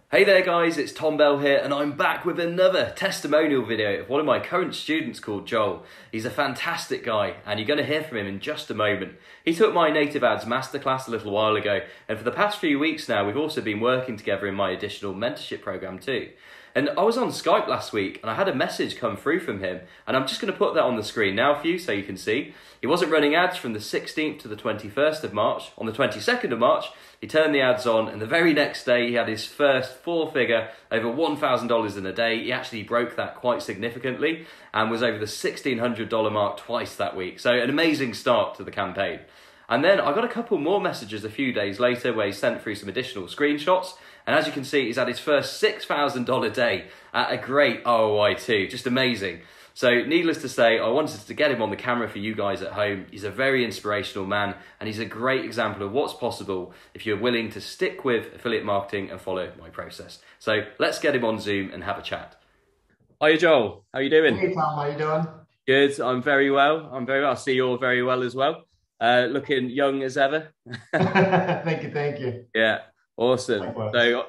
Hey there guys, it's Tom Bell here and I'm back with another testimonial video of one of my current students called Joel. He's a fantastic guy and you're going to hear from him in just a moment. He took my native ads masterclass a little while ago, and for the past few weeks now we've also been working together in my additional mentorship program too. And I was on Skype last week and I had a message come through from him, and I'm just going to put that on the screen now for you so you can see. He wasn't running ads from the 16th to the 21st of March. On the 22nd of March, he turned the ads on, and the very next day he had his first four-figure, over $1,000 in a day. He actually broke that quite significantly and was over the $1,600 mark twice that week. So an amazing start to the campaign. And then I got a couple more messages a few days later where he sent through some additional screenshots. And as you can see, he's had his first $6,000 day at a great ROI too. Just amazing. So needless to say, I wanted to get him on the camera for you guys at home. He's a very inspirational man and he's a great example of what's possible if you're willing to stick with affiliate marketing and follow my process. So let's get him on Zoom and have a chat. Hiya Joel, how you doing? Hey Tom, how you doing? Good, I'm very well. I see you're very well as well. Looking young as ever. Thank you. Yeah, awesome. Likewise.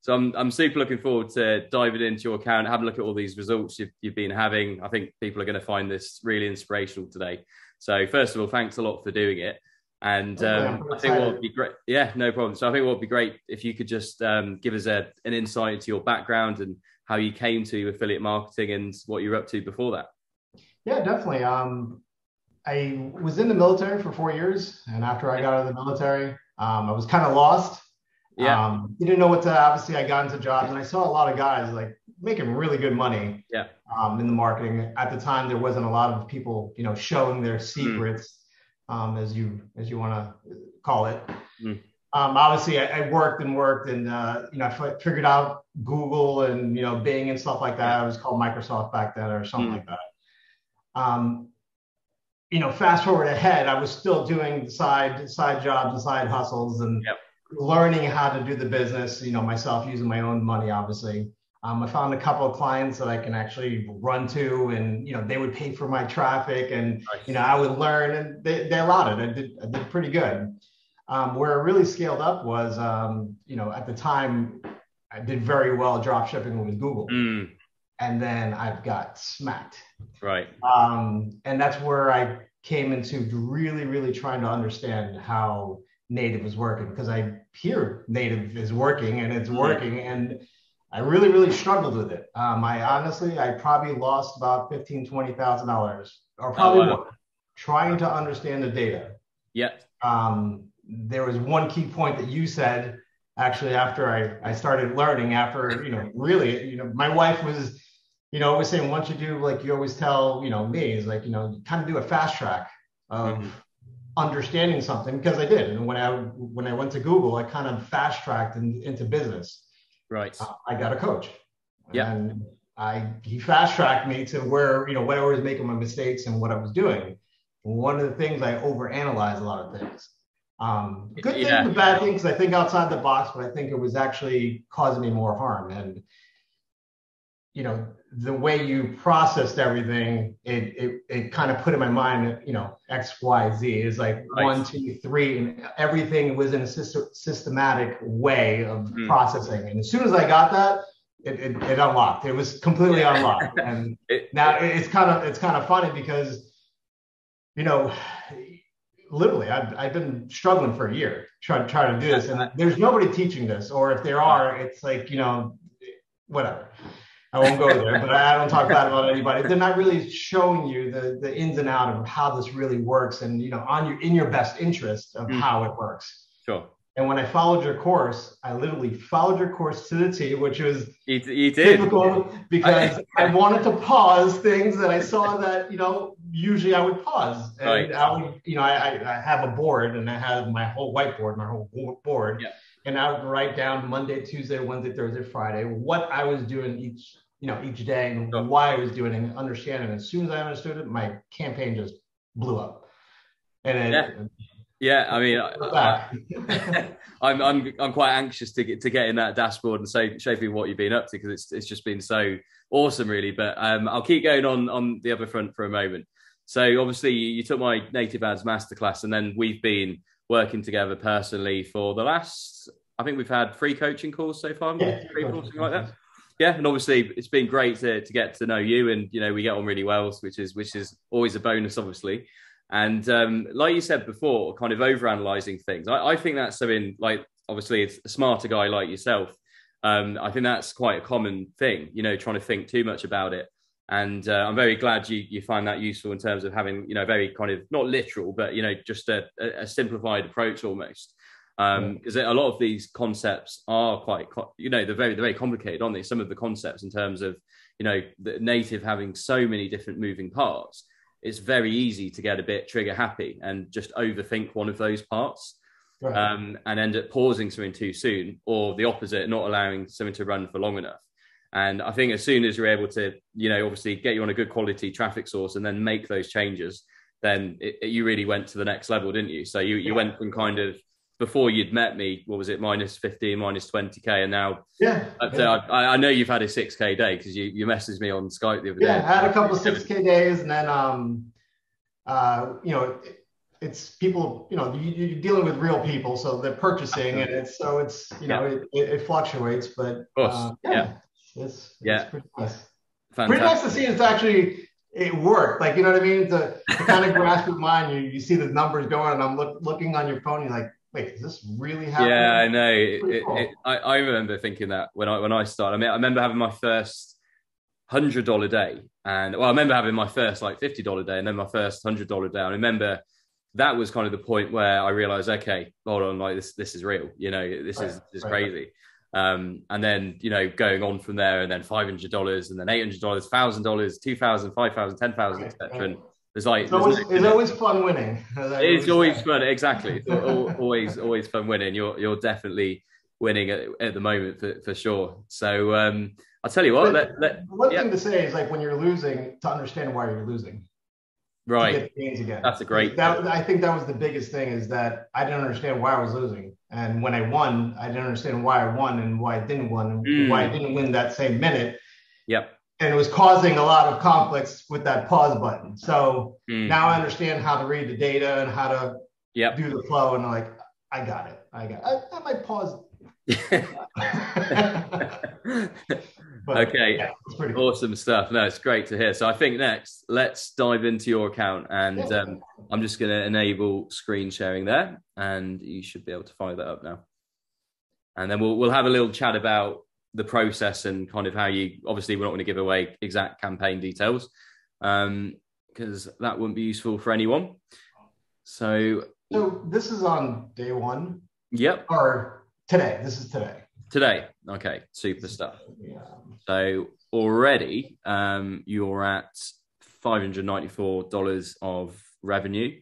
So I'm super looking forward to diving into your account, having a look at all these results you've been having. I think people are going to find this really inspirational today. So first of all, thanks a lot for doing it. And I think what would be great, yeah, no problem. So I think what would be great if you could just give us an insight into your background and how you came to affiliate marketing and what you were up to before that. Yeah, definitely. I was in the military for 4 years, and after I got out of the military, I was kind of lost. Yeah. Didn't know what to. Obviously, I got into jobs, and I saw a lot of guys like making really good money. Yeah. In the marketing at the time, there wasn't a lot of people, showing their secrets, as you want to call it. Obviously, I worked, and I figured out Google and Bing and stuff like that. It was called Microsoft back then, or something like that. Fast forward ahead, I was still doing side jobs and side hustles and learning how to do the business, myself using my own money, obviously. I found a couple of clients that I can actually run to, and, they would pay for my traffic, and, I would learn, and they allowed it. I did pretty good. Where it really scaled up was, at the time, I did very well drop shipping with Google. And then I got smacked. Right. And that's where I came into really, really trying to understand how native was working, because I hear native is working and it's working, and I really, really struggled with it. I probably lost about $15,000-$20,000, or probably more, trying to understand the data. Yeah. There was one key point that you said, actually, after I started learning, really, my wife was, always saying, once you do, like you always tell, me, is like, you kind of do a fast track of understanding something, because I did. And when I went to Google, I kind of fast tracked into business. Right. I got a coach. Yeah. And he fast tracked me to where, when I was making my mistakes and what I was doing. One of the things, I overanalyze a lot of things. Good things and bad things. I think outside the box, but I think it was actually causing me more harm. And the way you processed everything, it kind of put in my mind, X, Y, Z is like 1, 2, 3, and everything was in a systematic way of processing. And as soon as I got that, it unlocked. It was completely unlocked. And now it's kind of funny because, literally, I've been struggling for a year trying to do this, and there's nobody teaching this, or if there are, it's like, whatever. I won't go there, but I don't talk bad about anybody. They're not really showing you the ins and outs of how this really works, and in your best interest of how it works. Sure. And when I followed your course, I literally followed your course to the T, which was you did. difficult because I wanted to pause things that I saw that usually I would pause, and I would I have a board, and I have my whole whiteboard, my whole board, and I would write down Monday, Tuesday, Wednesday, Thursday, Friday what I was doing each day, and why I was doing it, and understanding. As soon as I understood it, my campaign just blew up. And I mean, I'm quite anxious to get in that dashboard and show people what you've been up to, because it's just been so awesome, really. But I'll keep going on the other front for a moment. So obviously, you took my native ads masterclass, and then we've been working together personally for the last I think we've had 3 coaching calls so far. Yeah, 3 or 4, something like that. Yeah, and obviously it's been great to get to know you, and we get on really well, which is always a bonus, obviously. And like you said before, kind of overanalyzing things. I think that's something, like, obviously it's a smarter guy like yourself. I think that's quite a common thing, trying to think too much about it. And I'm very glad you find that useful in terms of having, very kind of not literal, but, just a simplified approach almost. Because a lot of these concepts are quite, they're very complicated, aren't they? Some of the concepts in terms of, the native having so many different moving parts, it's very easy to get a bit trigger happy and just overthink one of those parts. Right. And end up pausing something too soon, or the opposite, not allowing something to run for long enough. And I think as soon as you're able to, obviously get you on a good quality traffic source and then make those changes, then you really went to the next level, didn't you? So you went from kind of, before you'd met me, what was it, minus 15, minus 20K, and now I know you've had a 6K day, because you messaged me on Skype the other day. Yeah, I had a couple of 6K days, and then it's people, you're dealing with real people, so they're purchasing, and it's it fluctuates, but it's pretty nice. Fantastic. Pretty nice to see it's actually it worked. Like, you know what I mean? To kind of grasp with mine, you see the numbers going, and I'm looking on your phone, you're like, wait, is this really happening? Yeah, I know. Cool. I remember thinking that when I started. I mean, I remember having my first $100 day, and I remember having my first like $50 day, and then my first $100 day. I remember that was kind of the point where I realized, okay, hold on, like this is real. This is crazy. And then going on from there, and then $500, and then $800, $1,000, $2,000, $5,000, $10,000, etc. And there's like, it's always fun winning. It's always fun, exactly. It's always fun winning. You're definitely winning at the moment for sure. So I'll tell you what. One thing to say is, like, when you're losing, to understand why you're losing. Right. To get gains again. That's a great. I think that was the biggest thing, is that I didn't understand why I was losing, and when I won, I didn't understand why I won and why I didn't win, and why I didn't win that same minute. Yep. And it was causing a lot of conflicts with that pause button. So now I understand how to read the data and how to do the flow. And I'm like, I got it. I might pause. But, okay. Yeah, it's pretty cool. Awesome stuff. No, it's great to hear. So I think next, let's dive into your account. And I'm just going to enable screen sharing there. And you should be able to fire that up now. And then we'll have a little chat about the process and kind of how you, obviously we're not going to give away exact campaign details, because that wouldn't be useful for anyone. So this is on day 1. Yep. Or today. This is today. Today. Okay. Super stuff. Yeah. So already you're at $594 of revenue.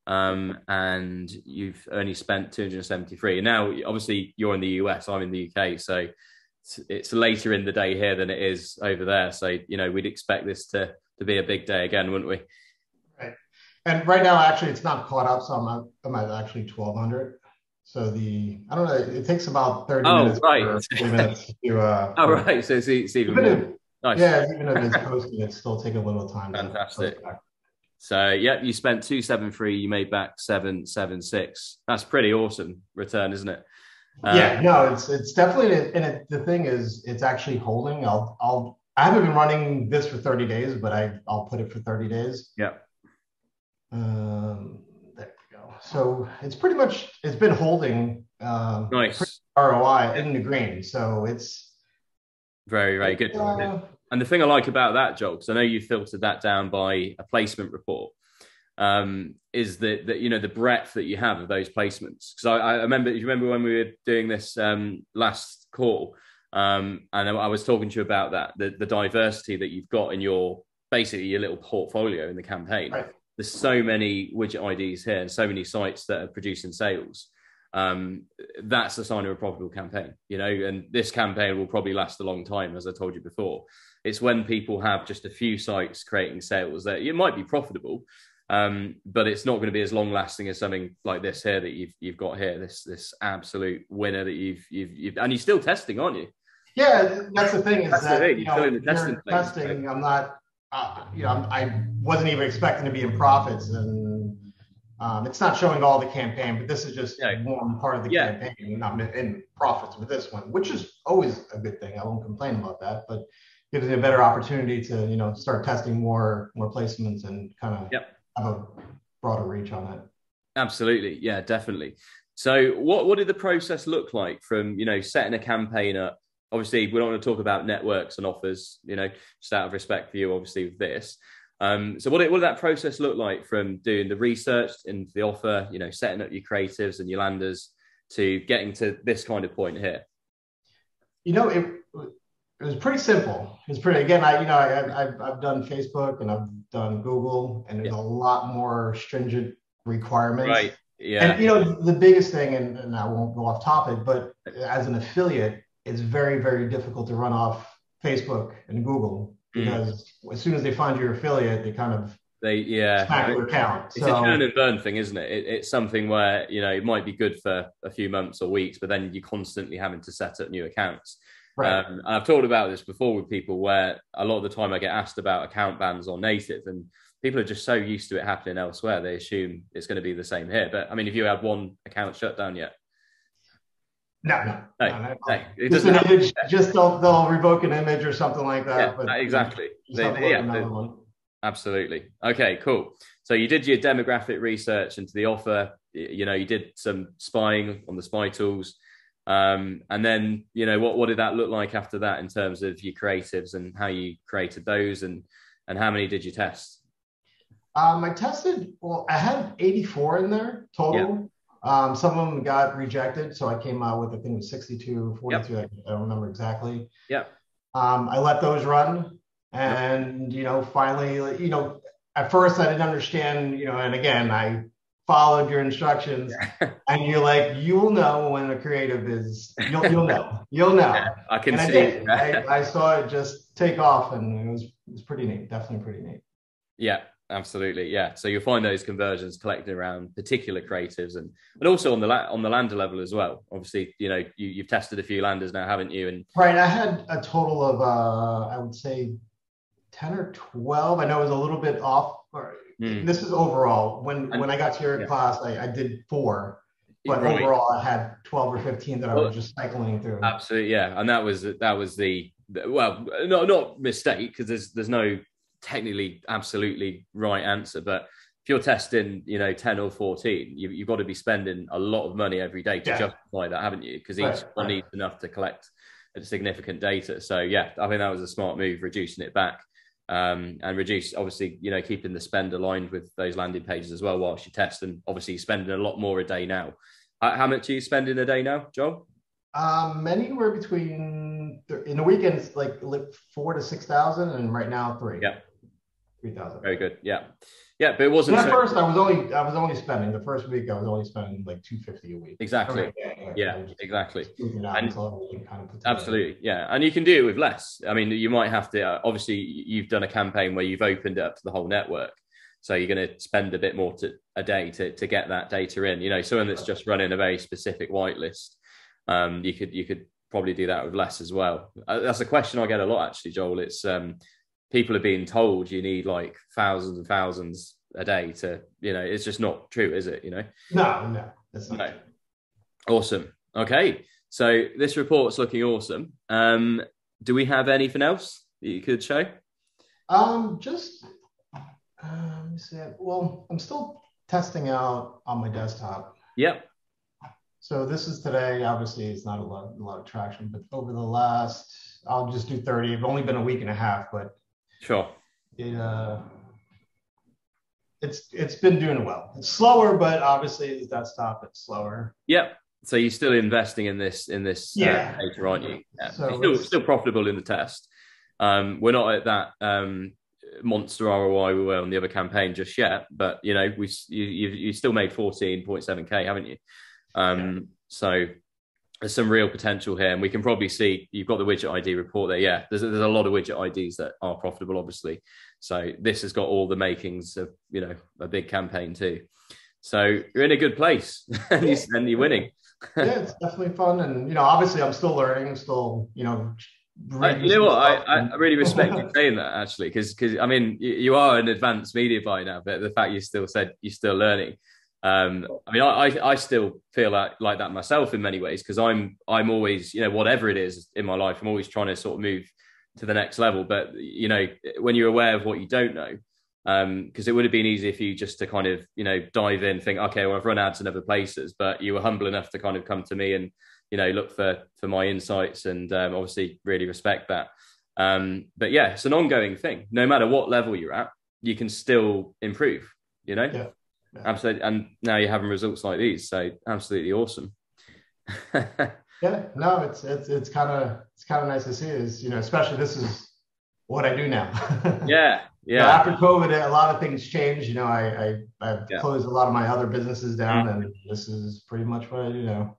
And you've only spent 273. And now, obviously, you're in the US, I'm in the UK, so it's later in the day here than it is over there. So, we'd expect this to be a big day again, wouldn't we? Right. And right now, actually, it's not caught up, so I'm at actually 1,200. So I don't know, it takes about 30 minutes. Right. Or 40 minutes to. Right. So it's even more. Nice. Yeah, even if it's posted, it still take a little time. Fantastic. So you spent 273, you made back 776. That's pretty awesome return, isn't it? It's definitely, and the thing is, it's actually holding. I haven't been running this for 30 days, but I'll put it for 30 days. Yeah. There we go. So it's been holding. Nice ROI in the green. So it's very, very good. And the thing I like about that, Joel, because I know you filtered that down by a placement report, is that the breadth that you have of those placements. Because I remember, you remember when we were doing this last call, and I was talking to you about that, the diversity that you've got in your little portfolio in the campaign. Right. There's so many widget IDs here and so many sites that are producing sales. That's a sign of a profitable campaign, and this campaign will probably last a long time, as I told you before. It's when people have just a few sites creating sales that it might be profitable, but it's not going to be as long lasting as something like this here that you've got here, this absolute winner that you've and you're still testing, aren't you? Yeah, that's the thing, is that's that you're still in the testing phase, testing. Right? I'm not I wasn't even expecting to be in profits, and It's not showing all the campaign, but this is just one part of the Yeah. campaign, not in profits with this one, which is always a good thing. I won't complain about that, but gives me a better opportunity to, start testing more placements and kind of have a broader reach on it. Absolutely. Yeah, definitely. So what did the process look like from, setting a campaign up? Obviously, we don't want to talk about networks and offers, just out of respect for you, obviously, with this. So what did that process look like from doing the research into the offer, setting up your creatives and your landers to getting to this kind of point here? It was pretty simple. It's pretty, again, I've done Facebook and I've done Google, and there's a lot more stringent requirements. Right. Yeah. And the biggest thing, and I won't go off topic, but as an affiliate, it's very, very difficult to run off Facebook and Google, because as soon as they find your affiliate, they kind of smack your account. It's a churn and burn thing, isn't it? It's something where it might be good for a few months or weeks, but then you're constantly having to set up new accounts. Right. And I've talked about this before with people, where a lot of the time I get asked about account bans on native, and people are just so used to it happening elsewhere, they assume it's going to be the same here. But I mean, if you had one account shut down yet? No. It doesn't an image, just they'll revoke an image or something like that. Yeah, but exactly. Absolutely. Okay, cool. So you did your demographic research into the offer. You did some spying on the spy tools. And then, what did that look like after that in terms of your creatives and how you created those, and how many did you test? I had 84 in there total. Yeah. Some of them got rejected, so I came out with, I think it was 62, 42. Yep. I don't remember exactly. Yeah. I let those run, and finally, at first I didn't understand, and again, I followed your instructions, and you're like, you'll know when a creative is, you'll know. Yeah, I can and see. I saw it just take off, and it was pretty neat, definitely pretty neat. Yeah. Absolutely, yeah. So you'll find those conversions collected around particular creatives, and also on the lander level as well. Obviously, you've tested a few landers now, haven't you? And right, I had a total of I would say 10 or 12. I know it was a little bit off. This is overall. When I got to your class, I did 4, but overall I had 12 or 15 that I was just cycling through. Absolutely, yeah. And that was the well, not mistake, because there's no technically absolutely right answer, but if you're testing 10 or 14, you've got to be spending a lot of money every day to justify that, haven't you? Because each one needs enough to collect a significant data. So yeah, I think that was a smart move, reducing it back, and reduce, obviously, keeping the spend aligned with those landing pages as well whilst you test, and obviously spending a lot more a day now. How much are you spending a day now, Joel? Anywhere between, in the weekends, like 4,000 to 6,000, and right now 3. Yeah. 3,000. Very good. Yeah, but it wasn't. At first, I was only spending, the first week I was only spending like 250 a week. Exactly. Exactly. And absolutely, yeah. And you can do it with less. I mean, you might have to. Obviously, you've done a campaign where you've opened it up to the whole network, so you're going to spend a bit more a day to get that data in. Someone that's just running a very specific whitelist, you could probably do that with less as well. That's a question I get a lot, actually, Joel. It's people are being told you need like thousands and thousands a day to, it's just not true, is it? No, that's not true. Awesome. Okay. So this report's looking awesome. Do we have anything else that you could show? Let me see. Well, I'm still testing out on my desktop. Yep. So this is today. Obviously, it's not a lot of traction, but over the last, I'll just do 30. It's only been a week and a half, but sure. It's been doing well. It's slower, but obviously it's desktop, it's slower. Yep. So you're still investing in this data, aren't you? Yeah. So you're still profitable in the test. We're not at that monster ROI we were on the other campaign just yet, but you still made 14.7K, haven't you? So there's some real potential here, and we can probably see you've got the widget ID report there. Yeah, there's a lot of widget IDs that are profitable, obviously. So this has got all the makings of a big campaign too. So you're in a good place, and you're winning. Yeah, it's definitely fun, and obviously I'm still learning. I'm still I really respect you saying that, actually, because I mean you are an advanced media buyer now, but the fact you still said you're still learning, I mean, I still feel like that myself in many ways, because I'm always, you know, whatever it is in my life, I'm always trying to sort of move to the next level. But, you know, when you're aware of what you don't know, because it would have been easy for you just to kind of, you know, dive in, think, okay, well, I've run ads in other places, but you were humble enough to kind of come to me and, you know, look for my insights, and obviously really respect that. But yeah, it's an ongoing thing. No matter what level you're at, you can still improve, you know? Yeah. Yeah. Absolutely. And now you're having results like these. So absolutely awesome. Yeah, no, it's kind of nice to see, is, you know, especially this is what I do now. Yeah. You know, after COVID, a lot of things changed. You know, I've Yeah. closed a lot of my other businesses down, and this is pretty much what I do now.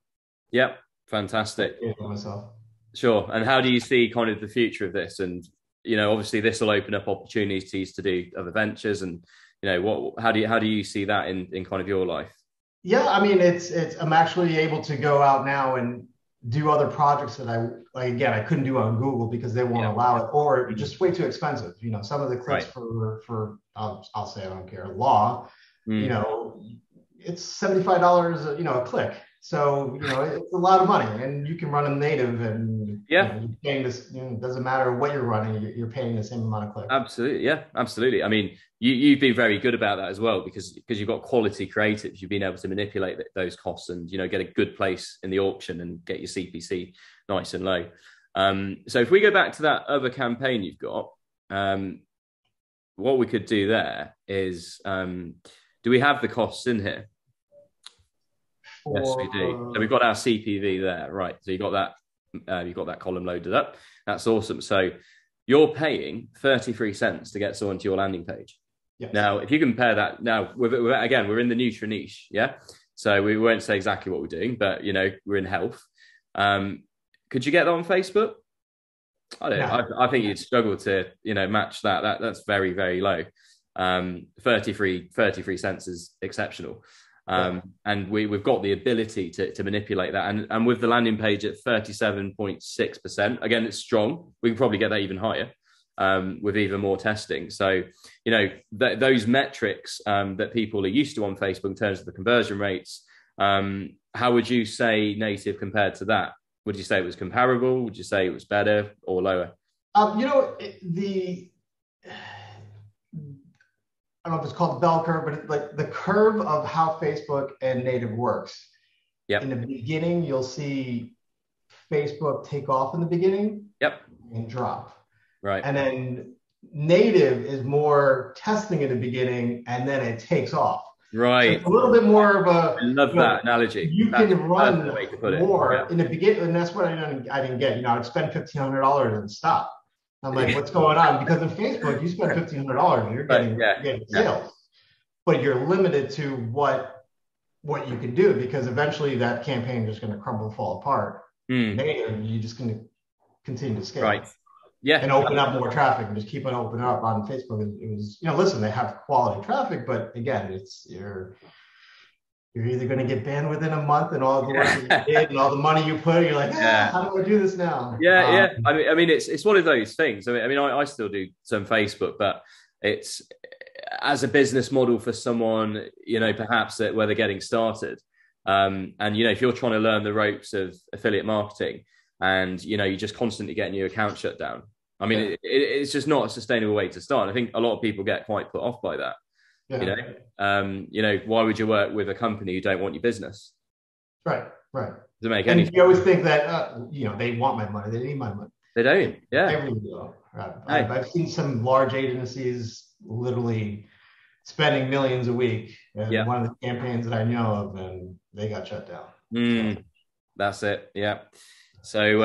Yep. Fantastic. Myself. Sure. And how do you see kind of the future of this? And, you know, obviously this will open up opportunities to do other ventures, and, you know, how do you see that in kind of your life? Yeah, I mean, it's I'm actually able to go out now and do other projects that I couldn't do on Google because they won't allow it, or just way too expensive. You know, some of the clicks for I'll say, I don't care, law, you know, it's $75, you know, a click. So, you know, it's a lot of money, and you can run them native, and you know, you're paying this, you know, it doesn't matter what you're running, you're paying the same amount of clicks. Absolutely. Yeah, absolutely. I mean, you've been very good about that as well, because you've got quality creatives. You've been able to manipulate those costs, and, you know, get a good place in the auction and get your CPC nice and low. So if we go back to that other campaign you've got, what we could do there is, do we have the costs in here? Yes, we do. So we've got our CPV there, right? So you've got that column loaded up. That's awesome. So you're paying 33 cents to get someone to your landing page. Yes. Now, if you compare that, now again, we're in the Nutra niche, yeah. So we won't say exactly what we're doing, but, you know, we're in health. Could you get that on Facebook? I don't know. I think you'd struggle to, you know, match that. That's very, very low. 33 cents is exceptional. And we've got the ability to manipulate that, and with the landing page at 37.6%, again, it's strong. We can probably get that even higher with even more testing. So, you know, those metrics that people are used to on Facebook in terms of the conversion rates, how would you say Native compared to that? Would you say it was comparable? Would you say it was better or lower? You know, I don't know if it's called the bell curve, but it's like the curve of how Facebook and Native works. Yep. In the beginning, you'll see Facebook take off in the beginning. Yep. And drop. Right. And then Native is more testing in the beginning, and then it takes off. Right. So a little bit more of a. I love that analogy. You can run more in the beginning, and that's what I didn't get. You know, I'd spend $1,500 and stop. I'm like, what's going on? Because in Facebook, you spend $1,500 and you're getting sales, but you're limited to what you can do, because eventually that campaign is just going to crumble and fall apart. Native, you're just going to continue to scale. Right. Yeah. And open up more traffic and just keep on opening up on Facebook. It was, you know, listen, they have quality traffic, but again, you're either going to get banned within a month, and all the work that you did and all the money you put, you're like, how do I do this now? Yeah. I mean, it's one of those things. I mean, I still do some Facebook, but it's as a business model for someone, you know, perhaps where they're getting started. And, you know, if you're trying to learn the ropes of affiliate marketing, and, you know, you're just constantly getting your account shut down, I mean, it's just not a sustainable way to start. I think a lot of people get quite put off by that. You know, why would you work with a company who don't want your business? Right. Doesn't make any sense. You always think that, you know, they want my money, they need my money. They don't. Yeah. They really do. I've seen some large agencies literally spending millions a week. And one of the campaigns that I know of, and they got shut down. That's it. Yeah. So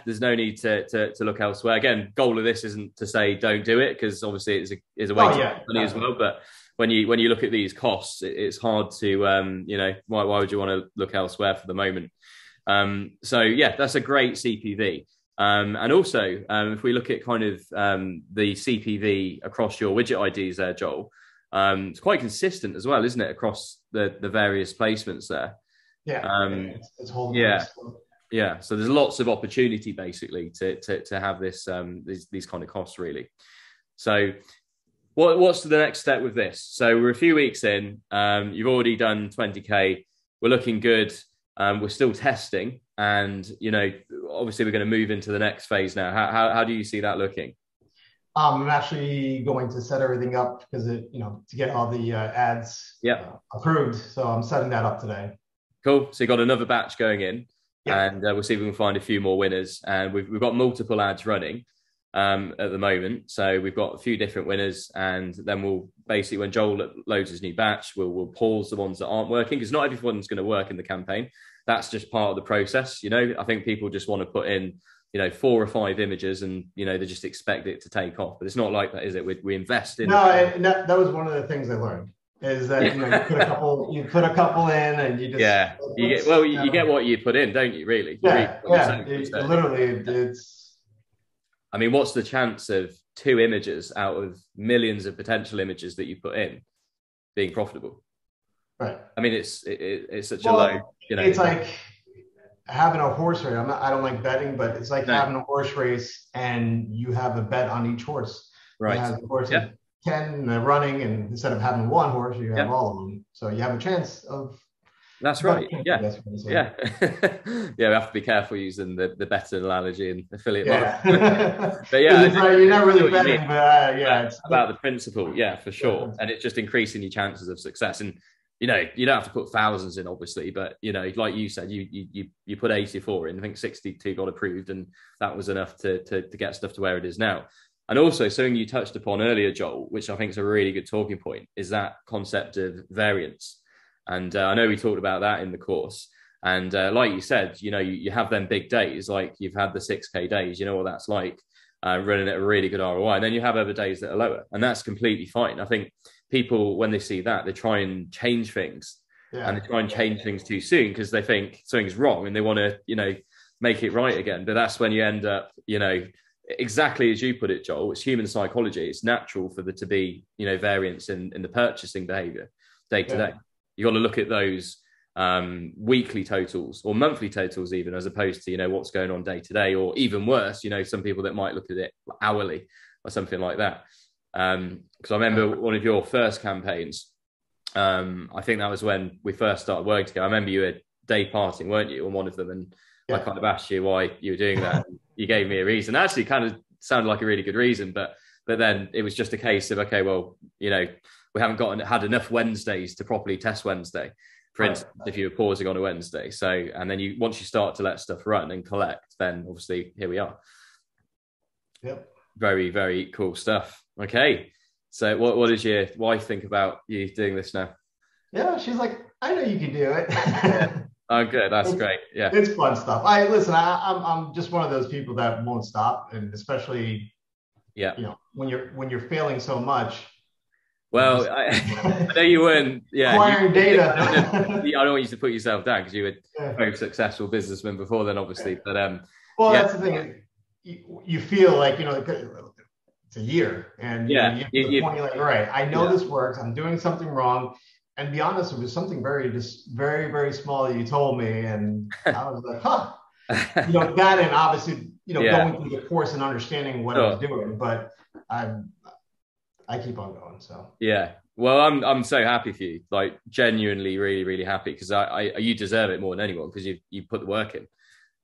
there's no need to look elsewhere. Again, goal of this isn't to say don't do it, because obviously it's a way to make money as well. But when you look at these costs, it's hard to you know, why would you want to look elsewhere for the moment? So yeah, that's a great CPV. And also, if we look at kind of the CPV across your widget IDs there, Joel, it's quite consistent as well, isn't it, across the various placements there? Yeah. It's holding. Yeah, so there's lots of opportunity basically to have this these kind of costs really. So What's the next step with this? So we're a few weeks in. You've already done 20K. We're looking good. We're still testing, and obviously we're going to move into the next phase now. How do you see that looking? I'm actually going to set everything up because to get all the ads approved. So I'm setting that up today. Cool. So you got another batch going in, yep. and we'll see if we can find a few more winners. And we've got multiple ads running at the moment. So we've got a few different winners, and then we'll basically, when Joel loads his new batch, we'll pause the ones that aren't working, because not everyone's going to work in the campaign. That's just part of the process. I think people just want to put in 4 or 5 images, and they just expect it to take off. But it's not like that, is it? We invest in. No, and that was one of the things I learned, is that you put a couple in, and you just you get what you put in, don't you? Really? Literally, it's. I mean, what's the chance of 2 images out of millions of potential images that you put in being profitable? Right. I mean, it's such a low. It's like having a horse race. I don't like betting, but it's like having a horse race, and you have a bet on each horse. Right. You have a horse of 10 running, and instead of having one horse, you have all of them. So you have a chance of. That's right. Yeah. We have to be careful using the better analogy and affiliate marketing. But you're not really betting, but it's about the principle. Yeah, for sure. And it's just increasing your chances of success. And you don't have to put thousands in, obviously, but like you said, you put 84 in. I think 62 got approved, and that was enough to get stuff to where it is now. And also, something you touched upon earlier, Joel, which I think is a really good talking point, is that concept of variance. And I know we talked about that in the course. And like you said, you have them big days, like you've had the 6K days, you know what that's like, running at a really good ROI. And then you have other days that are lower, and that's completely fine. I think people, when they see that, they try and change things, and they try and change things too soon because they think something's wrong and they want to, make it right again. But that's when you end up, exactly as you put it, Joel, it's human psychology. It's natural for there to be, variance in the purchasing behavior day to day. You got to look at those weekly totals or monthly totals even, as opposed to, what's going on day to day, or even worse, some people that might look at it hourly or something like that. Because I remember one of your first campaigns, I think that was when we first started working together. I remember you were day partying, weren't you, on one of them? And I kind of asked you why you were doing that. You gave me a reason. Actually, kind of sounded like a really good reason, but then it was just a case of, okay, well, we haven't had enough Wednesdays to properly test Wednesday, for instance, if you were pausing on a Wednesday. So, and then once you start to let stuff run and collect, then obviously here we are. Yep. Very, very cool stuff. Okay. So what does your wife think about you doing this now? Yeah, she's like, I know you can do it. Oh, good. That's great. Yeah. It's fun stuff. I'm just one of those people that won't stop. And especially, when you're failing so much. Well, I know you weren't. Yeah, acquiring data. I don't want you to put yourself down, because you were a very successful businessman before then, obviously. But that's the thing. You feel like it's a year, and you're like, all right, I know this works. I'm doing something wrong, and to be honest, it was something very very small that you told me, and I was like, huh. That, and obviously, going through the course and understanding what I was doing, but I keep on going. So well, I'm so happy for you, like genuinely really really happy, because you deserve it more than anyone, because you put the work in.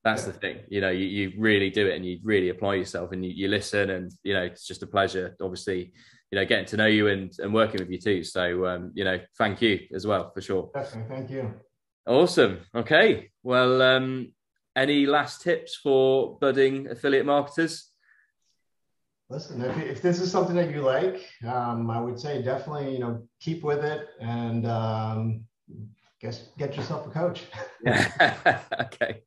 That's the thing, you really do it, and you really apply yourself, and you listen, and it's just a pleasure, obviously, getting to know you and working with you too. So thank you as well, for sure. Definitely. Thank you. Awesome. Okay, well, any last tips for budding affiliate marketers? Listen, if this is something that you like, I would say definitely, keep with it, and get yourself a coach. Okay.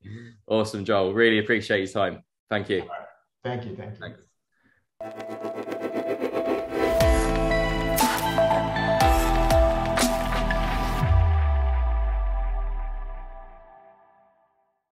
Awesome, Joel. Really appreciate your time. Thank you. All right. Thank you. Thanks.